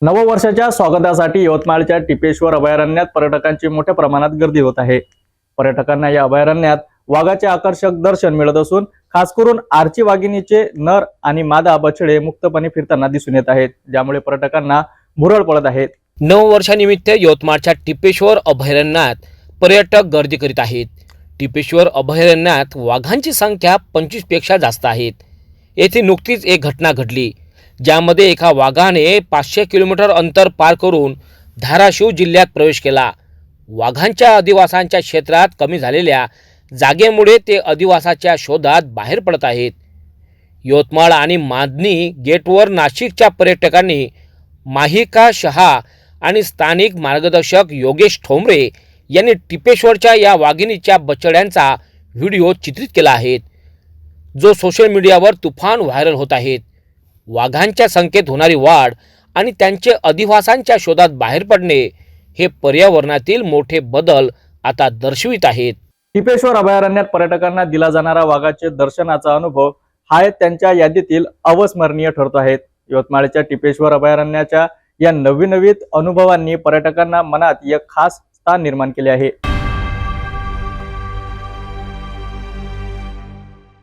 नववर्षाच्या स्वागतासाठी यवतमाळच्या टिपेश्वर अभयारण्यात पर्यटकांची मोठ्या प्रमाणात गर्दी होत आहे। पर्यटकांना या अभयारण्यात वाघाचे आकर्षक दर्शन मिळत असून खास करून आर्ची वाघिणीचे नर आणि मादा बछडे मुक्तपणे फिरताना दिसून येत आहेत, ज्यामुळे पर्यटकांना भुरळ पडत आहेत। नववर्षानिमित्त यवतमाळच्या टिपेश्वर अभयारण्यात पर्यटक गर्दी करीत आहेत। टिपेश्वर अभयारण्यात वाघांची संख्या 25 पेक्षा जास्त आहेत। येथे नुकतीच एक घटना घडली, ज्यामध्ये एका वाघाने 500 किलोमीटर अंतर पार करून धाराशिव जिल्ह्यात प्रवेश केला। वाघांच्या अधिवासांच्या क्षेत्रात कमी झालेल्या जागेमुळे ते अधिवासाच्या शोधात बाहेर पडत आहेत। यवतमाळ आणि मादनी गेटवर नाशिकच्या पर्यटकांनी माहिका शहा आणि स्थानिक मार्गदर्शक योगेश ठोंबरे यांनी टिपेश्वरच्या या वाघिणीच्या बछड्यांचा व्हिडिओ चित्रित केला आहे, जो सोशल मीडियावर तुफान व्हायरल होत आहे। वाघांच्या संख्येत होणारी वाढ आणि त्यांचे अधिवासांच्या शोधात बाहेर पडणे हे पर्यावरणातील मोठे बदल आता दर्शवित आहेत। टिपेश्वर अभयारण्यात पर्यटकांना दिला जाणारा वाघाचे दर्शनाचा अनुभव हा त्यांच्या यादीतील अविस्मरणीय ठरतो आहे। यवतमाळच्या टिपेश्वर अभयारण्याच्या या नवनवीन अनुभवांनी पर्यटकांना मनात एक खास स्थान निर्माण केले आहे।